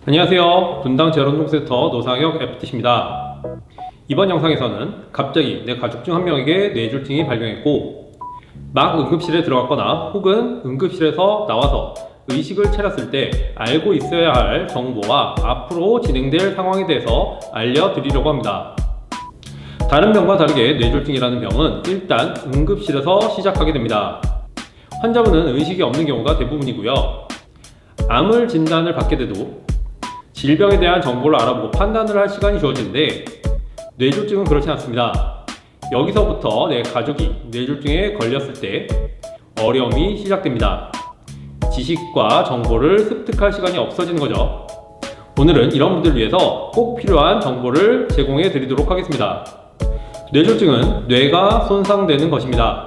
안녕하세요. 분당 재활운동센터 노상혁 FTC입니다. 이번 영상에서는 갑자기 내 가족 중 한 명에게 뇌졸중이 발병했고 막 응급실에 들어갔거나 혹은 응급실에서 나와서 의식을 차렸을 때 알고 있어야 할 정보와 앞으로 진행될 상황에 대해서 알려드리려고 합니다. 다른 병과 다르게 뇌졸중이라는 병은 일단 응급실에서 시작하게 됩니다. 환자분은 의식이 없는 경우가 대부분이고요. 암을 진단을 받게 돼도 질병에 대한 정보를 알아보고 판단을 할 시간이 주어지는데 뇌졸중은 그렇지 않습니다. 여기서부터 내 가족이 뇌졸중에 걸렸을 때 어려움이 시작됩니다. 지식과 정보를 습득할 시간이 없어지는 거죠. 오늘은 이런 분들을 위해서 꼭 필요한 정보를 제공해 드리도록 하겠습니다. 뇌졸중은 뇌가 손상되는 것입니다.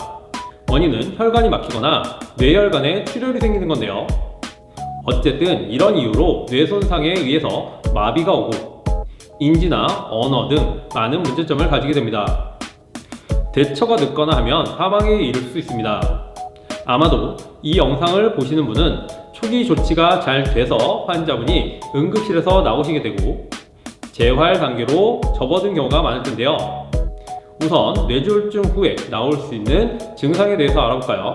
원인은 혈관이 막히거나 뇌혈관에 출혈이 생기는 건데요. 어쨌든 이런 이유로 뇌 손상에 의해서 마비가 오고 인지나 언어 등 많은 문제점을 가지게 됩니다. 대처가 늦거나 하면 사망에 이를 수 있습니다. 아마도 이 영상을 보시는 분은 초기 조치가 잘 돼서 환자분이 응급실에서 나오시게 되고 재활 단계로 접어든 경우가 많을 텐데요. 우선 뇌졸중 후에 나올 수 있는 증상에 대해서 알아볼까요?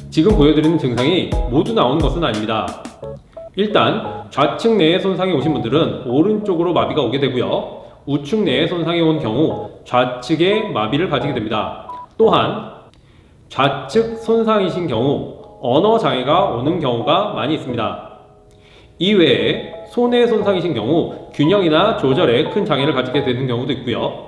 지금 보여드리는 증상이 모두 나오는 것은 아닙니다. 일단 좌측 뇌에 손상이 오신 분들은 오른쪽으로 마비가 오게 되고요. 우측 뇌에 손상이 온 경우 좌측에 마비를 가지게 됩니다. 또한 좌측 손상이신 경우 언어 장애가 오는 경우가 많이 있습니다. 이외에 손의 손상이신 경우 균형이나 조절에 큰 장애를 가지게 되는 경우도 있고요.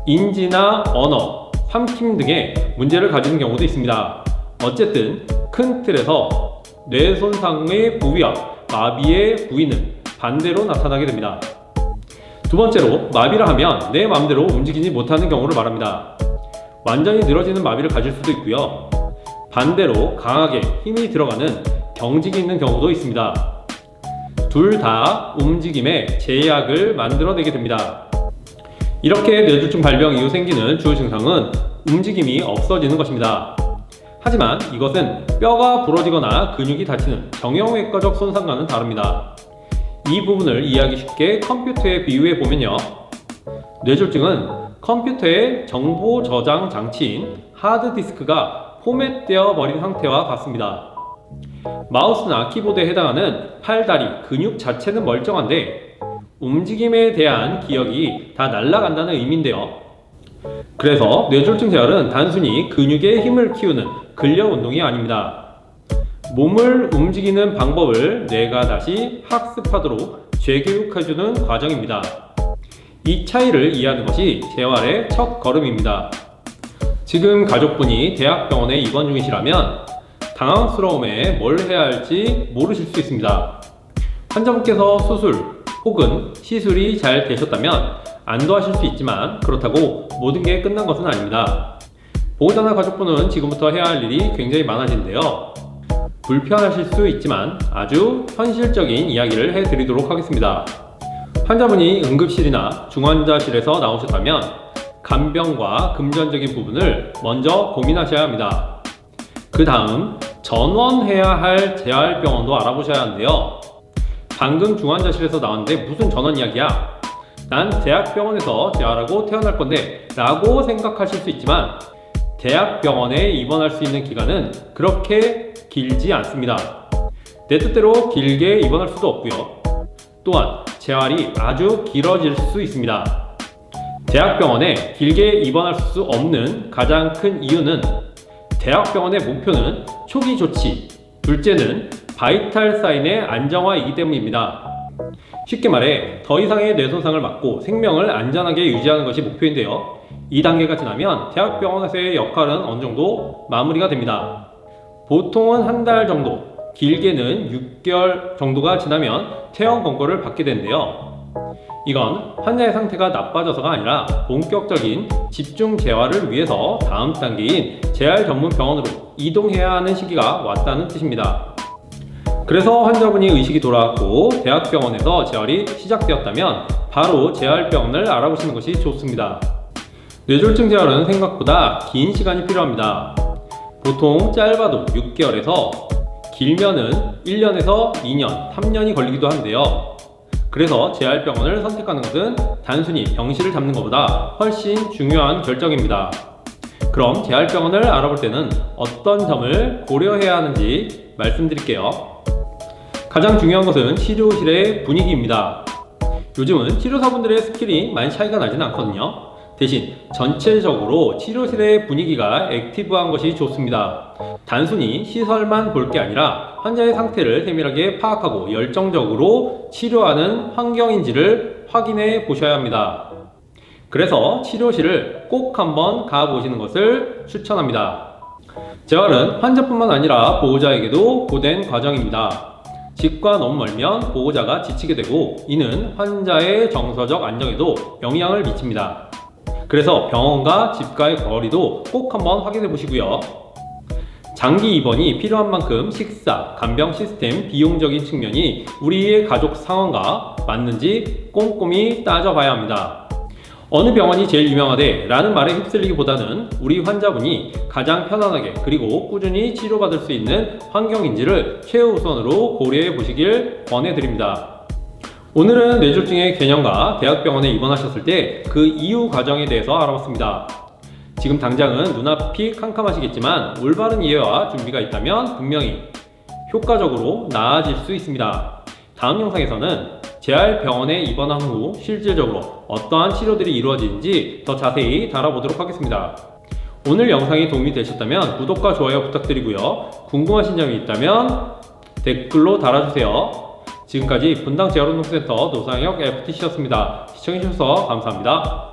인지나 언어, 삼킴 등의 문제를 가지는 경우도 있습니다. 어쨌든 큰 틀에서 뇌 손상의 부위와 마비의 부위는 반대로 나타나게 됩니다. 두 번째로 마비를 하면 내 마음대로 움직이지 못하는 경우를 말합니다. 완전히 늘어지는 마비를 가질 수도 있고요. 반대로 강하게 힘이 들어가는 경직이 있는 경우도 있습니다. 둘 다 움직임에 제약을 만들어내게 됩니다. 이렇게 뇌졸중 발병 이후 생기는 주 증상은 움직임이 없어지는 것입니다. 하지만 이것은 뼈가 부러지거나 근육이 다치는 정형외과적 손상과는 다릅니다. 이 부분을 이해하기 쉽게 컴퓨터에 비유해 보면요. 뇌졸중은 컴퓨터의 정보 저장 장치인 하드디스크가 포맷되어 버린 상태와 같습니다. 마우스나 키보드에 해당하는 팔다리, 근육 자체는 멀쩡한데 움직임에 대한 기억이 다 날아간다는 의미인데요. 그래서 뇌졸중 재활은 단순히 근육의 힘을 키우는 근력 운동이 아닙니다. 몸을 움직이는 방법을 뇌가 다시 학습하도록 재교육해주는 과정입니다. 이 차이를 이해하는 것이 재활의 첫 걸음입니다. 지금 가족분이 대학병원에 입원 중이시라면 당황스러움에 뭘 해야 할지 모르실 수 있습니다. 환자분께서 수술 혹은 시술이 잘 되셨다면 안도하실 수 있지만 그렇다고 모든 게 끝난 것은 아닙니다. 보호자나 가족분은 지금부터 해야 할 일이 굉장히 많아지는데요. 불편하실 수 있지만 아주 현실적인 이야기를 해드리도록 하겠습니다. 환자분이 응급실이나 중환자실에서 나오셨다면 간병과 금전적인 부분을 먼저 고민하셔야 합니다. 그 다음 전원해야 할 재활병원도 알아보셔야 하는데요. 방금 중환자실에서 나왔는데 무슨 전원 이야기야? 난 대학병원에서 재활하고 퇴원할 건데 라고 생각하실 수 있지만 대학병원에 입원할 수 있는 기간은 그렇게 길지 않습니다. 내 뜻대로 길게 입원할 수도 없고요. 또한 재활이 아주 길어질 수 있습니다. 대학병원에 길게 입원할 수 없는 가장 큰 이유는 대학병원의 목표는 초기 조치, 둘째는 바이탈 사인의 안정화이기 때문입니다. 쉽게 말해 더 이상의 뇌손상을 막고 생명을 안전하게 유지하는 것이 목표인데요. 이 단계가 지나면 대학병원에서의 역할은 어느 정도 마무리가 됩니다. 보통은 한 달 정도, 길게는 6개월 정도가 지나면 퇴원 권고를 받게 되는데요. 이건 환자의 상태가 나빠져서가 아니라 본격적인 집중 재활을 위해서 다음 단계인 재활 전문 병원으로 이동해야 하는 시기가 왔다는 뜻입니다. 그래서 환자분이 의식이 돌아왔고 대학병원에서 재활이 시작되었다면 바로 재활병원을 알아보시는 것이 좋습니다. 뇌졸중 재활은 생각보다 긴 시간이 필요합니다. 보통 짧아도 6개월에서 길면은 1년에서 2년, 3년이 걸리기도 하는데요. 그래서 재활병원을 선택하는 것은 단순히 병실을 잡는 것보다 훨씬 중요한 결정입니다. 그럼 재활병원을 알아볼 때는 어떤 점을 고려해야 하는지 말씀드릴게요. 가장 중요한 것은 치료실의 분위기입니다. 요즘은 치료사분들의 스킬이 많이 차이가 나지는 않거든요. 대신 전체적으로 치료실의 분위기가 액티브한 것이 좋습니다. 단순히 시설만 볼 게 아니라 환자의 상태를 세밀하게 파악하고 열정적으로 치료하는 환경인지를 확인해 보셔야 합니다. 그래서 치료실을 꼭 한번 가보시는 것을 추천합니다. 재활은 환자뿐만 아니라 보호자에게도 고된 과정입니다. 집과 너무 멀면 보호자가 지치게 되고 이는 환자의 정서적 안정에도 영향을 미칩니다. 그래서 병원과 집과의 거리도 꼭 한번 확인해 보시고요. 장기 입원이 필요한 만큼 식사, 간병 시스템, 비용적인 측면이 우리의 가족 상황과 맞는지 꼼꼼히 따져봐야 합니다. 어느 병원이 제일 유명하대 라는 말에 휩쓸리기보다는 우리 환자분이 가장 편안하게 그리고 꾸준히 치료받을 수 있는 환경인지를 최우선으로 고려해 보시길 권해드립니다. 오늘은 뇌졸중의 개념과 대학병원에 입원하셨을 때 그 이후 과정에 대해서 알아봤습니다. 지금 당장은 눈앞이 캄캄하시겠지만 올바른 이해와 준비가 있다면 분명히 효과적으로 나아질 수 있습니다. 다음 영상에서는 재활병원에 입원한 후 실질적으로 어떠한 치료들이 이루어지는지 더 자세히 다뤄보도록 하겠습니다. 오늘 영상이 도움이 되셨다면 구독과 좋아요 부탁드리고요. 궁금하신 점이 있다면 댓글로 달아주세요. 지금까지 분당 재활운동센터 노상혁 FTC였습니다. 시청해주셔서 감사합니다.